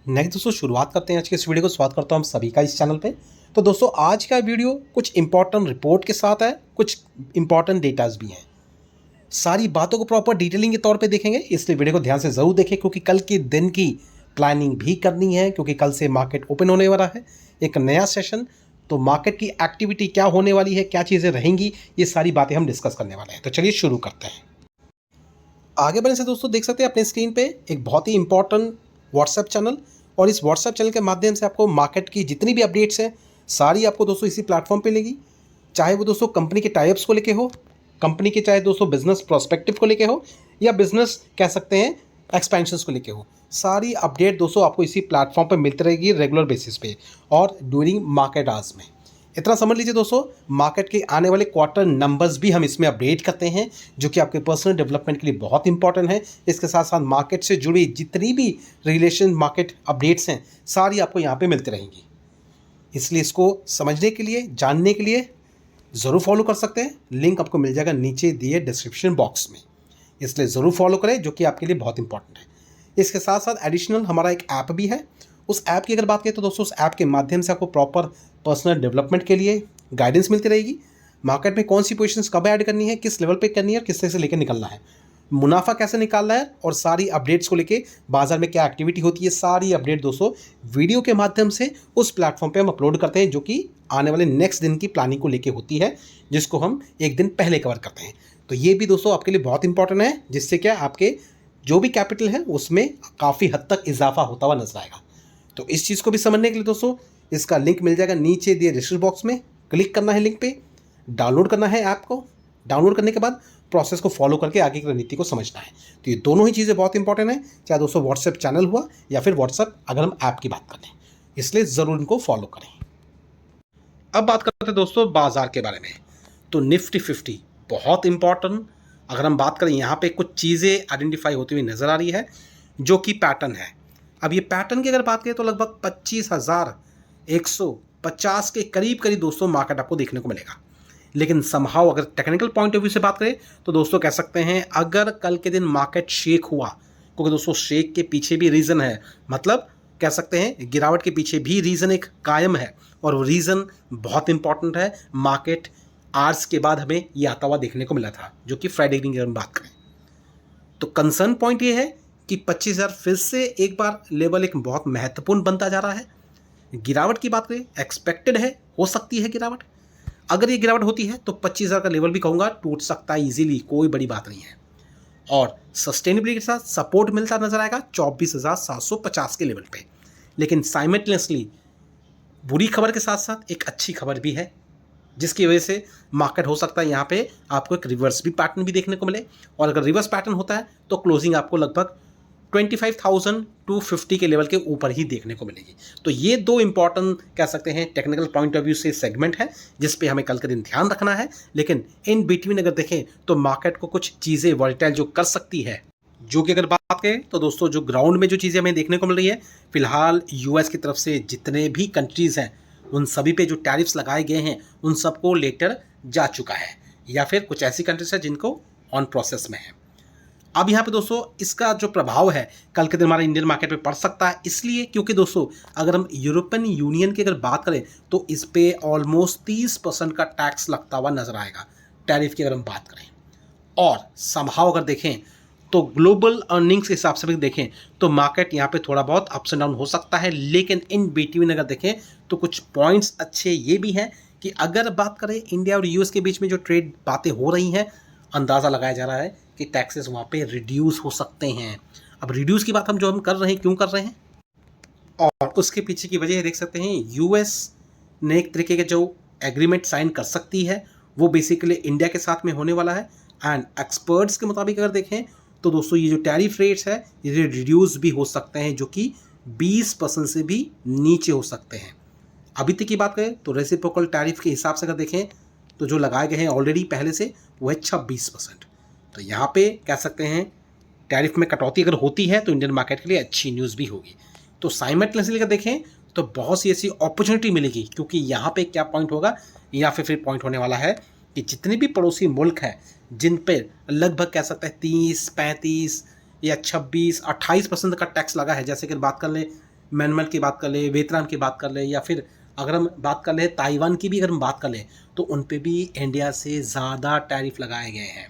Next दोस्तों शुरुआत करते हैं आज के इस वीडियो को। स्वागत करता हूं हम सभी का इस चैनल पे। तो दोस्तों आज का वीडियो कुछ इंपॉर्टेंट रिपोर्ट के साथ है, कुछ इंपॉर्टेंट डेटाज भी हैं। सारी बातों को प्रॉपर डिटेलिंग के तौर पे देखेंगे, इसलिए वीडियो को ध्यान से ज़रूर देखें क्योंकि कल के दिन की प्लानिंग भी करनी है, क्योंकि कल से मार्केट ओपन होने वाला है, एक नया सेशन। तो मार्केट की एक्टिविटी क्या होने वाली है, क्या चीज़ें रहेंगी, ये सारी बातें हम डिस्कस करने वाले हैं। तो चलिए शुरू करते हैं। आगे बढ़ने से दोस्तों देख सकते हैं अपने स्क्रीन पे एक बहुत ही इंपॉर्टेंट व्हाट्सएप चैनल, और इस व्हाट्सएप चैनल के माध्यम से आपको मार्केट की जितनी भी अपडेट्स हैं सारी आपको दोस्तों इसी प्लेटफॉर्म पे मिलेगी। चाहे वो दोस्तों कंपनी के टाइप्स को लेके हो, कंपनी के चाहे दोस्तों बिजनेस प्रोस्पेक्टिव को लेके हो, या बिजनेस कह सकते हैं एक्सपेंशंस को लेके हो, सारी अपडेट दोस्तों आपको इसी प्लेटफॉर्म पे मिलती रहेगी रेगुलर बेसिस पे और ड्यूरिंग मार्केट आवर्स में। इतना समझ लीजिए दोस्तों, मार्केट के आने वाले क्वार्टर नंबर्स भी हम इसमें अपडेट करते हैं, जो कि आपके पर्सनल डेवलपमेंट के लिए बहुत इंपॉर्टेंट है। इसके साथ साथ मार्केट से जुड़ी जितनी भी रिलेशन मार्केट अपडेट्स हैं सारी आपको यहाँ पे मिलती रहेंगी। इसलिए इसको समझने के लिए, जानने के लिए ज़रूर फॉलो कर सकते हैं। लिंक आपको मिल जाएगा नीचे दिए डिस्क्रिप्शन बॉक्स में, इसलिए ज़रूर फॉलो करें, जो कि आपके लिए बहुत इंपॉर्टेंट है। इसके साथ साथ एडिशनल हमारा एक ऐप भी है। उस ऐप की अगर बात करें तो दोस्तों उस ऐप के माध्यम से आपको प्रॉपर पर्सनल डेवलपमेंट के लिए गाइडेंस मिलती रहेगी। मार्केट में कौन सी पोजीशंस कब ऐड करनी है, किस लेवल पे करनी है और किस तरह से लेकर निकलना है, मुनाफा कैसे निकालना है, और सारी अपडेट्स को लेके बाजार में क्या एक्टिविटी होती है, सारी अपडेट दोस्तों वीडियो के माध्यम से उस प्लेटफॉर्म पे हम अपलोड करते हैं, जो कि आने वाले नेक्स्ट दिन की प्लानिंग को लेके होती है, जिसको हम एक दिन पहले कवर करते हैं। तो ये भी दोस्तों आपके लिए बहुत इंपॉर्टेंट है, जिससे क्या आपके जो भी कैपिटल है उसमें काफ़ी हद तक इजाफा होता हुआ नजर आएगा। तो इस चीज़ को भी समझने के लिए दोस्तों इसका लिंक मिल जाएगा नीचे दिए डिस्क्रिप्शन बॉक्स में। क्लिक करना है लिंक पे, डाउनलोड करना है ऐप को, डाउनलोड करने के बाद प्रोसेस को फॉलो करके आगे की रणनीति को समझना है। तो ये दोनों ही चीज़ें बहुत इंपॉर्टेंट है, चाहे दोस्तों व्हाट्सएप चैनल हुआ या फिर व्हाट्सएप अगर हम ऐप की बात करें, इसलिए ज़रूर इनको फॉलो करें। अब बात करते हैं दोस्तों बाजार के बारे में। तो निफ्टी 50 बहुत इंपॉर्टेंट, अगर हम बात करें यहाँ पे कुछ चीज़ें आइडेंटिफाई होती हुई नज़र आ रही है, जो कि पैटर्न है। अब ये पैटर्न की अगर बात करें तो लगभग 25,150 के करीब करीब दोस्तों मार्केट आपको देखने को मिलेगा। लेकिन समहाउ अगर टेक्निकल पॉइंट ऑफ व्यू से बात करें तो दोस्तों कह सकते हैं अगर कल के दिन मार्केट शेक हुआ, क्योंकि दोस्तों शेक के पीछे भी रीज़न है, मतलब कह सकते हैं गिरावट के पीछे भी रीज़न एक कायम है, और वो रीज़न बहुत इंपॉर्टेंट है। मार्केट आवर्स के बाद हमें ये आता हुआ देखने को मिला था, जो कि फ्राइडे की अगर हम बात करें तो कंसर्न पॉइंट ये है कि 25,000 फिर से एक बार लेवल एक बहुत महत्वपूर्ण बनता जा रहा है। गिरावट की बात करें एक्सपेक्टेड है, हो सकती है गिरावट। अगर ये गिरावट होती है तो 25,000 का लेवल भी कहूँगा टूट सकता है इजीली, कोई बड़ी बात नहीं है। और सस्टेनेबिलिटी के साथ सपोर्ट मिलता नजर आएगा 24,750 के लेवल पे। लेकिन साइमल्टेनियसली बुरी खबर के साथ साथ एक अच्छी खबर भी है, जिसकी वजह से मार्केट हो सकता है यहाँ पे आपको एक रिवर्स भी पैटर्न भी देखने को मिले। और अगर रिवर्स पैटर्न होता है तो क्लोजिंग आपको लगभग 25,250 के लेवल के ऊपर ही देखने को मिलेगी। तो ये दो इंपॉर्टेंट कह सकते हैं टेक्निकल पॉइंट ऑफ व्यू से सेगमेंट है, जिस पे हमें कल के दिन ध्यान रखना है। लेकिन इन बिटवीन अगर देखें तो मार्केट को कुछ चीज़ें वॉलेटाइल जो कर सकती है, जो कि अगर बात करें तो दोस्तों जो ग्राउंड में जो चीज़ें हमें देखने को मिल रही है, फिलहाल यूएस की तरफ से जितने भी कंट्रीज़ हैं उन सभी पे जो टैरिफ्स लगाए गए हैं उन सबको लेटर जा चुका है, या फिर कुछ ऐसी कंट्रीज है जिनको ऑन प्रोसेस में है। अब यहाँ पे दोस्तों इसका जो प्रभाव है कल के दिन हमारे इंडियन मार्केट पे पड़ सकता है, इसलिए क्योंकि दोस्तों अगर हम यूरोपियन यूनियन की अगर बात करें तो इस पे ऑलमोस्ट 30% का टैक्स लगता हुआ नजर आएगा, टैरिफ की अगर हम बात करें। और समहाउ अगर देखें तो ग्लोबल अर्निंग्स के हिसाब से भी देखें तो मार्केट यहाँ पे थोड़ा बहुत अप्स एंड डाउन हो सकता है। लेकिन इन बिटवीन अगर देखें तो कुछ पॉइंट्स अच्छे ये भी हैं कि अगर बात करें इंडिया और यूएस के बीच में जो ट्रेड बातें हो रही हैं, अंदाज़ा लगाया जा रहा है कि टैक्सेस वहाँ पे रिड्यूस हो सकते हैं। अब रिड्यूस की बात हम कर रहे हैं, क्यों कर रहे हैं, और उसके पीछे की वजह देख सकते हैं। यूएस ने एक तरीके के जो एग्रीमेंट साइन कर सकती है वो बेसिकली इंडिया के साथ में होने वाला है। एंड एक्सपर्ट्स के मुताबिक अगर देखें तो दोस्तों ये जो टैरिफ रेट्स है ये रिड्यूस भी हो सकते हैं, जो कि 20% से भी नीचे हो सकते हैं। अभी तक की बात करें तो रेसिप्रोकल टैरिफ के हिसाब से अगर देखें तो जो लगाए गए हैं ऑलरेडी पहले से वो है 26%। तो यहाँ पे कह सकते हैं टैरिफ में कटौती अगर होती है तो इंडियन मार्केट के लिए अच्छी न्यूज़ भी होगी। तो साइमल्टेनियसली अगर देखें तो बहुत सी ऐसी अपॉर्चुनिटी मिलेगी, क्योंकि यहाँ पे क्या पॉइंट होगा, या फिर पॉइंट होने वाला है कि जितने भी पड़ोसी मुल्क हैं जिन पे लगभग कह सकते हैं 30, 35 या 26, 28% का टैक्स लगा है, जैसे कि बात कर लें म्यांमार की बात कर ले, वियतनाम की बात कर ले, या फिर अगर हम बात कर ले ताइवान की भी अगर हम बात कर लें, तो उन पे भी इंडिया से ज़्यादा टैरिफ लगाए गए हैं।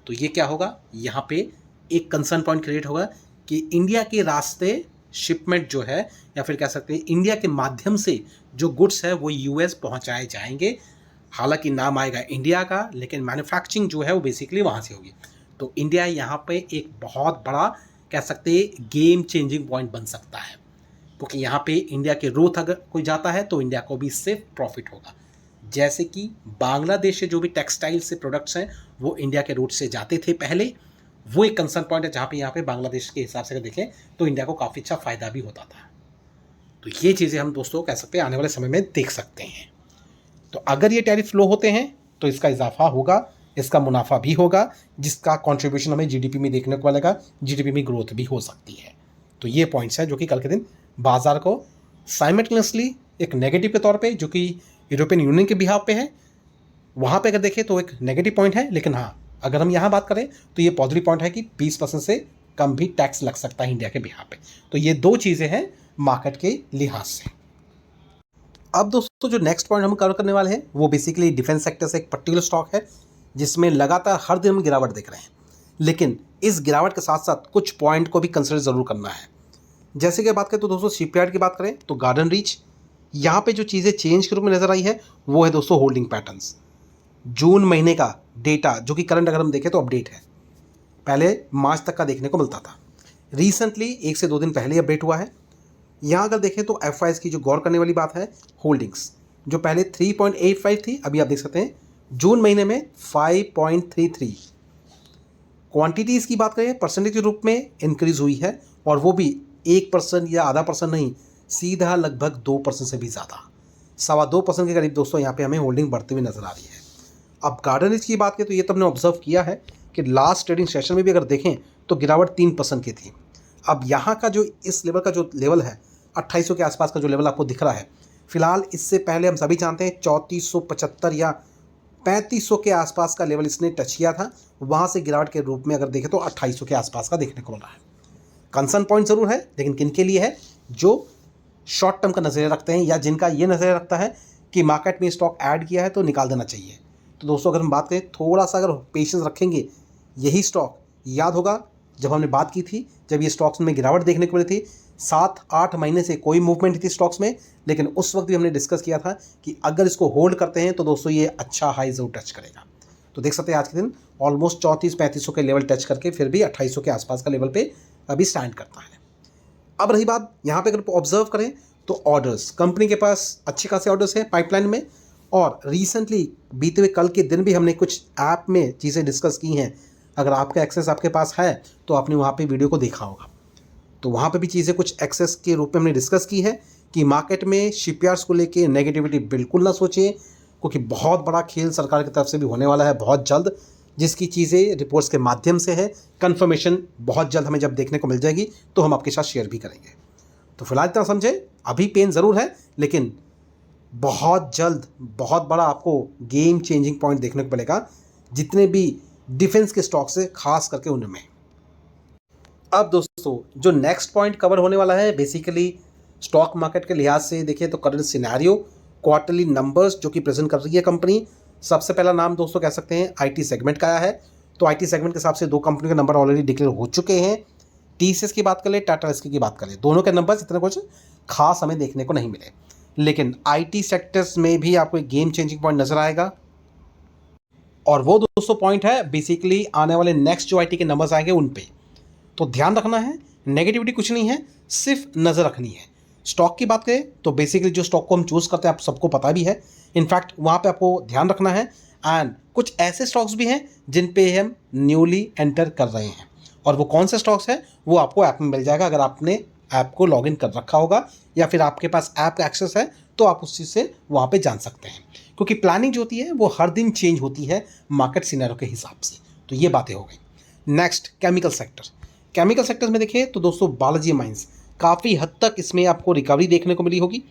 तो ये क्या होगा, यहाँ पे एक कंसर्न पॉइंट क्रिएट होगा कि इंडिया के रास्ते शिपमेंट जो है, या फिर कह सकते हैं इंडिया के माध्यम से जो गुड्स है वो यूएस पहुँचाए जाएंगे। हालांकि नाम आएगा इंडिया का, लेकिन मैन्युफैक्चरिंग जो है वो बेसिकली वहाँ से होगी। तो इंडिया यहाँ पे एक बहुत बड़ा कह सकते हैं गेम चेंजिंग पॉइंट बन सकता है, क्योंकि यहाँ पे इंडिया के रूट अगर कोई जाता है तो इंडिया को भी इससे प्रॉफिट होगा। जैसे कि बांग्लादेश से जो भी टेक्सटाइल से प्रोडक्ट्स हैं वो इंडिया के रूट से जाते थे पहले, वो एक कंसर्न पॉइंट है जहाँ पे यहाँ पे बांग्लादेश के हिसाब से अगर देखें तो इंडिया को काफ़ी अच्छा फ़ायदा भी होता था। तो ये चीज़ें हम दोस्तों कह सकते हैं आने वाले समय में देख सकते हैं। तो अगर ये टैरिफ लो होते हैं तो इसका इजाफा होगा, इसका मुनाफा भी होगा, जिसका कंट्रीब्यूशन हमें जीडीपी में देखने को मिलेगा, जीडीपी में ग्रोथ भी हो सकती है। तो ये पॉइंट्स हैं जो कि कल के दिन बाजार को साइमल्टेनियसली एक नेगेटिव के तौर पे, जो कि यूरोपियन यूनियन के बिहाफ पे है, वहाँ पे अगर देखें तो एक नेगेटिव पॉइंट है। लेकिन हाँ, अगर हम यहाँ बात करें तो ये पॉजिटिव पॉइंट है कि 20% से कम भी टैक्स लग सकता है इंडिया के बिहाफ पे। तो ये दो चीज़ें हैं मार्केट के लिहाज से। अब दोस्तों जो नेक्स्ट पॉइंट हम कवर करने वाले हैं वो बेसिकली डिफेंस सेक्टर से एक पर्टिकुलर स्टॉक है जिसमें लगातार हर दिन हम गिरावट देख रहे हैं। लेकिन इस गिरावट के साथ साथ कुछ पॉइंट को भी कंसिडर ज़रूर करना है। जैसे कि बात करें तो दोस्तों शिपयार्ड की बात करें तो गार्डन रीच, यहाँ पे जो चीज़ें चेंज के रूप में नज़र आई है वो है दोस्तों होल्डिंग पैटर्न्स। जून महीने का डेटा जो कि करंट अगर हम देखें तो अपडेट है, पहले मार्च तक का देखने को मिलता था, रिसेंटली 1 से 2 दिन पहले अपडेट हुआ है। यहाँ अगर देखें तो एफआईएस की जो गौर करने वाली बात है, होल्डिंग्स जो पहले 3.85 थी, अभी आप देख सकते हैं जून महीने में 5.33। क्वांटिटीज़ की बात करें परसेंटेज के रूप में इंक्रीज हुई है, और वो भी 1% या आधा परसेंट नहीं, सीधा लगभग 2% से भी ज़्यादा, 2.25% के करीब दोस्तों यहाँ पे हमें होल्डिंग बढ़ती हुई नजर आ रही है। अब गार्डन रीच की बात करें तो ये तो हमने ऑब्जर्व किया है कि लास्ट ट्रेडिंग सेशन में भी अगर देखें तो गिरावट 3% की थी। अब यहाँ का जो इस लेवल का जो लेवल है 2800 के आसपास का जो लेवल आपको दिख रहा है, फिलहाल इससे पहले हम सभी जानते हैं 3475 या 3500 के आसपास का लेवल इसने टच किया था, वहाँ से गिरावट के रूप में अगर देखें तो 2800 के आसपास का देखने को मिल रहा है। कंसर्न पॉइंट ज़रूर है, लेकिन किन के लिए है, जो शॉर्ट टर्म का नज़रिया रखते हैं या जिनका ये नज़रिया रखता है कि मार्केट में स्टॉक ऐड किया है तो निकाल देना चाहिए। तो दोस्तों अगर हम बात करें थोड़ा सा अगर पेशेंस रखेंगे, यही स्टॉक याद होगा जब हमने बात की थी, जब ये स्टॉक्स में गिरावट देखने को मिली थी, 7-8 महीने से कोई मूवमेंट थी स्टॉक्स में, लेकिन उस वक्त भी हमने डिस्कस किया था कि अगर इसको होल्ड करते हैं तो दोस्तों ये अच्छा हाई जरूर टच करेगा। तो देख सकते हैं आज के दिन ऑलमोस्ट 3400-3500 के लेवल टच करके फिर भी 2800 के आसपास का लेवल पे अभी स्टैंड करता है। अब रही बात यहाँ पे अगर ऑब्जर्व करें तो ऑर्डर्स, कंपनी के पास अच्छे खासे ऑर्डर्स हैं पाइपलाइन में, और रिसेंटली बीते हुए कल के दिन भी हमने कुछ ऐप में चीज़ें डिस्कस की हैं। अगर आपका एक्सेस आपके पास है तो आपने वहाँ पे वीडियो को देखा होगा, तो वहाँ पे भी चीज़ें कुछ एक्सेस के रूप में हमने डिस्कस की है कि मार्केट में शिपयार्ड्स को लेके नेगेटिविटी बिल्कुल ना सोचें, क्योंकि बहुत बड़ा खेल सरकार की तरफ से भी होने वाला है बहुत जल्द, जिसकी चीज़ें रिपोर्ट्स के माध्यम से है। कन्फर्मेशन बहुत जल्द हमें जब देखने को मिल जाएगी तो हम आपके साथ शेयर भी करेंगे। तो फिलहाल इतना समझे, अभी पेन ज़रूर है, लेकिन बहुत जल्द बहुत बड़ा आपको गेम चेंजिंग पॉइंट देखने को मिलेगा जितने भी डिफेंस के स्टॉक से, खास करके उनमें। अब दोस्तों जो नेक्स्ट पॉइंट कवर होने वाला है बेसिकली स्टॉक मार्केट के लिहाज से देखिए तो करंट सिनेरियो, क्वार्टरली नंबर्स जो कि प्रेजेंट कर रही है कंपनी। सबसे पहला नाम दोस्तों कह सकते हैं आईटी सेगमेंट का आया है, तो आईटी सेगमेंट के हिसाब से 2 कंपनी के नंबर ऑलरेडी डिक्लेयर हो चुके हैं। टीसीएस की बात करें, टाटा स्टील की बात करें, दोनों के नंबर्स इतने कुछ खास हमें देखने को नहीं मिले, लेकिन आईटी सेक्टर्स में भी आपको एक गेम चेंजिंग पॉइंट नजर आएगा, और वो 200 पॉइंट है बेसिकली आने वाले नेक्स्ट जो आईटी के नंबर्स आएंगे उन पे। तो ध्यान रखना है, नेगेटिविटी कुछ नहीं है, सिर्फ नज़र रखनी है। स्टॉक की बात करें तो बेसिकली जो स्टॉक को हम चूज़ करते हैं आप सबको पता भी है, इनफैक्ट वहाँ पे आपको ध्यान रखना है। एंड कुछ ऐसे स्टॉक्स भी हैं जिन पे हम न्यूली एंटर कर रहे हैं, और वो कौन से स्टॉक्स हैं वो आपको ऐप में मिल जाएगा अगर आपने ऐप को लॉगिन कर रखा होगा, या फिर आपके पास ऐप का एक्सेस है तो आप उस चीज़ से वहाँ पे जान सकते हैं, क्योंकि प्लानिंग जो होती है वो हर दिन चेंज होती है मार्केट सिनेरियो के हिसाब से। तो ये बातें हो गई। Next chemical sector, chemical sectors में देखिए तो दोस्तों बालाजी माइंस काफ़ी हद तक इसमें आपको रिकवरी देखने को मिली होगी।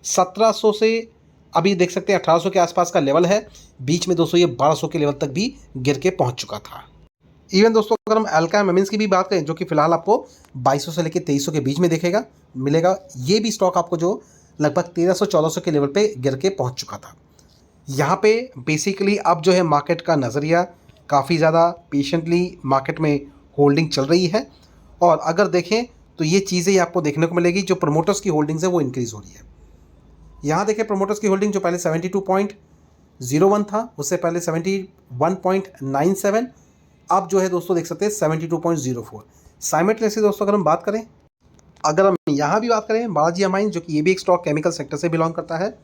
1700 से अभी देख सकते हैं 1800 के आसपास का लेवल है, बीच में दोस्तों ये 1200 के लेवल तक भी गिर के पहुंच चुका था। इवन दोस्तों अगर हम अल्का मेमिन्स की भी बात करें, जो कि फिलहाल आपको 2200 से लेकर 2300 के बीच में देखेगा मिलेगा, ये भी स्टॉक आपको जो लगभग 1300-1400 के लेवल पे गिर के पहुंच चुका था। यहाँ पे बेसिकली अब जो है मार्केट का नज़रिया काफ़ी ज़्यादा पेशेंटली मार्केट में होल्डिंग चल रही है, और अगर देखें तो ये चीज़ें आपको देखने को मिलेगी, जो प्रमोटर्स की होल्डिंग्स है वो इंक्रीज़ हो रही है। यहाँ देखें प्रमोटर्स की होल्डिंग जो पहले 72.01 था, उससे पहले 71.97, अब जो है दोस्तों देख सकते हैं 72.04। साइमल्टेनियसली दोस्तों अगर हम बात करें, अगर हम यहाँ भी बात करें बालाजी अमाइन, जो कि ये भी एक स्टॉक केमिकल सेक्टर से बिलोंग करता है,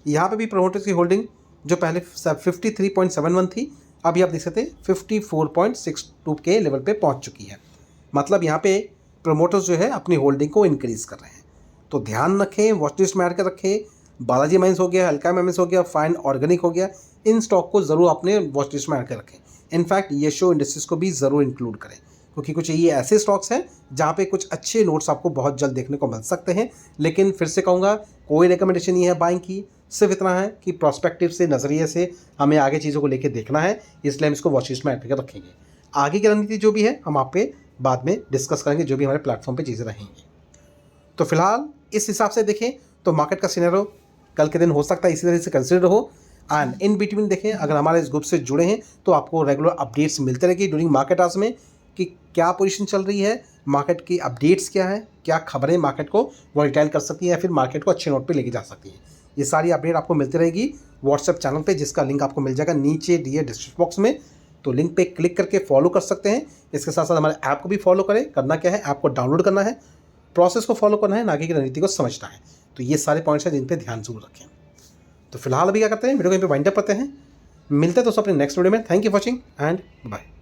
यहाँ पे भी प्रमोटर्स की होल्डिंग जो पहले 53.71 थी, अभी आप देख सकते हैं 54.62 के लेवल पे पहुँच चुकी है। मतलब यहाँ पे प्रमोटर्स जो है अपनी होल्डिंग को इंक्रीज़ कर रहे हैं। तो ध्यान रखें, वॉच लिस्ट में ऐड कर रखें। बालाजी माइंस हो गया, अल्का मेमिन्स हो गया, फाइन ऑर्गेनिक हो गया, इन स्टॉक को ज़रूर अपने वॉच लिस्ट में ऐड कर रखें। इनफैक्ट यशो इंडस्ट्रीज़ को भी ज़रूर इंक्लूड करें, क्योंकि कुछ ये ऐसे स्टॉक्स हैं जहाँ पे कुछ अच्छे नोट्स आपको बहुत जल्द देखने को मिल सकते हैं। लेकिन फिर से कहूँगा, कोई रिकमेंडेशन नहीं है बाइंग की, सिर्फ इतना है कि प्रॉस्पेक्टिव से नज़रिए से हमें आगे चीज़ों को लेकर देखना है, इसलिए हम इसको वॉच लिस्ट में ऐड करके रखेंगे। आगे की रणनीति जो भी है हम आप पे बाद में डिस्कस करेंगे, जो भी हमारे प्लेटफॉर्म पे चीज़ें रहेंगी। तो फिलहाल इस हिसाब से देखें तो मार्केट का सिनेरियो कल के दिन हो सकता है इसी तरह से कंसिडर हो। एंड इन बिटवीन देखें, अगर हमारे इस ग्रुप से जुड़े हैं तो आपको रेगुलर अपडेट्स मिलते रहेगी ड्यूरिंग मार्केट आवर्स में, कि क्या पोजीशन चल रही है, मार्केट की अपडेट्स क्या है, क्या खबरें मार्केट को वॉलेटाइल कर सकती हैं या फिर मार्केट को अच्छे नोट पे लेके जा सकती हैं। ये सारी अपडेट आपको मिलती रहेगी व्हाट्सएप चैनल पे, जिसका लिंक आपको मिल जाएगा नीचे दिए डिस्क्रिप्शन बॉक्स में। तो लिंक पे क्लिक करके फॉलो कर सकते हैं। इसके साथ साथ हमारे ऐप को भी फॉलो करें। करना क्या है, ऐप को डाउनलोड करना है, प्रोसेस को फॉलो करना है, आगे की रणनीति को समझना है। तो ये सारे पॉइंट्स हैं जिन पे ध्यान जरूर रखें। तो फिलहाल अभी क्या करते हैं, वीडियो को यहीं पे वाइंड अप करते हैं। मिलते हैं दोस्तों अपने नेक्स्ट वीडियो में। Thank you for watching and bye.